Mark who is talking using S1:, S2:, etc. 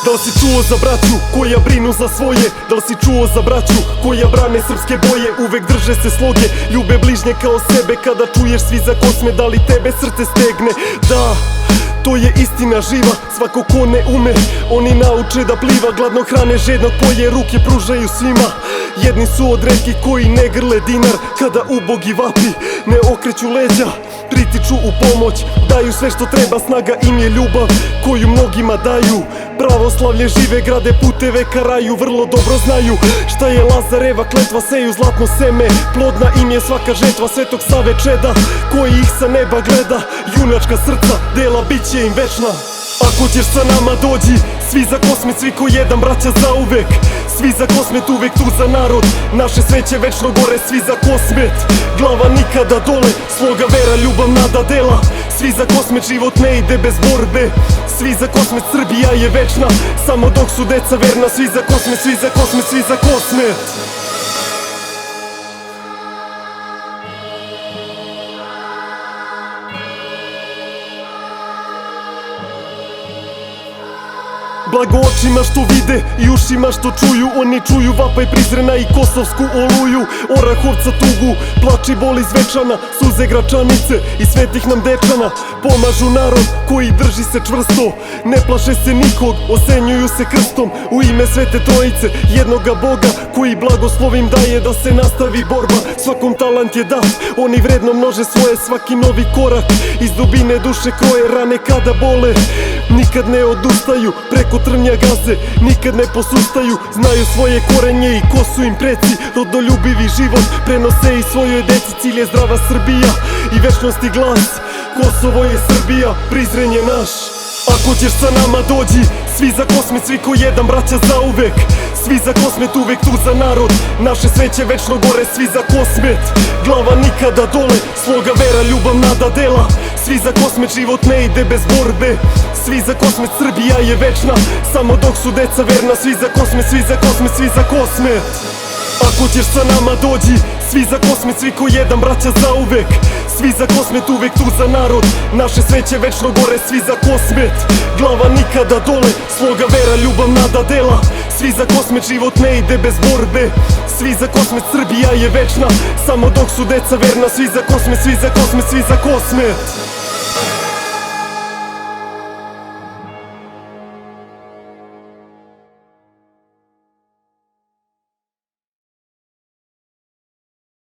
S1: Da li si čuo za braću koja brinu za svoje? Da li si čuo za braću koja brane srpske boje? Uvek drže se sloge, ljube bližnje kao sebe. Kada čuješ svi za kosme, da li tebe srce stegne? Da, to je istina živa, svako ko ne ume. Oni nauče da pliva, gladno hrane, žednog poje, ruke pružaju svima. Jedni su od retkih koji ne grle dinar kada ubogi vapi, ne okreću leđa, pritiču u pomoć, daju sve što treba, snaga im je ljubav koju mnogima daju. Pravoslavlje žive, grade puteve ka raju, vrlo dobro znaju šta je Lazareva kletva, seju zlatno seme, plodna im je svaka žetva Svetog Save čeda koji ih sa neba gleda. Junačka srca dela bit će im večna. Ako ćeš sa nama dođi, svi za Kosmet, svi ko jedan, braća zauvek. Svi za Kosmet, uvek tu za narod, naše sveće večno gore. Svi za Kosmet, glava nikada dole, sloga vera, ljubav, nada, dela. Svi za Kosmet, život ne ide bez borbe. Svi za Kosmet, Srbija je večna, samo dok su deca verna. Svi za Kosmet, svi za Kosmet, svi za Kosmet. Blago očima što vide i ušima što čuju, oni čuju vapaj Prizrena i kosovsku oluju. Orahovca tugu, plač i bol iz Večana, suze Gračanice i svetih nam dečana. Pomažu narod koji drži se čvrsto, ne plaše se nikog, osenjuju se krstom. U ime Svete Trojice, jednoga Boga koji blagoslovim daje da se nastavi borba. Svakom talent je dat, oni vredno množe svoje, svaki novi korak iz dubine duše kroje. Rane kada bole, nikad ne odustaju, preko trnja gaze, nikad ne posustaju. Znaju svoje korenje i ko su im preci, rodoljubivi život prenose i svojoj deci. Cilj je zdrava Srbija i večnosti glas, Kosovo je Srbija, Prizren je naš. Ako ćeš sa nama dođi, svi za Kosmet, svi ko jedan, braća zauvek. Svi za Kosmet, uvek tu za narod, naše sveće večno gore. Svi za Kosmet, glava nikada dole, sloga vera, ljubav, nada, dela. Svi za Kosmet, život ne ide bez borbe. Svi za Kosmet, Srbija je večna, samo dok su deca verna. Svi za Kosmet, svi za Kosmet, svi za Kosmet. Ako ćeš sa nama dođi, svi za Kosmet, svi ko jedan, braća zauvek. Svi za Kosmet, uvek tu za narod, naše sveće večno gore. Svi za Kosmet, glava nikada dole, sloga vera, ljubav, nada, dela. Svi za Kosmet, život ne ide bez borbe. Svi za Kosmet, Srbija je večna, samo dok su deca verna. Svi za Kosmet, svi za Kosmet, svi za Kosmet.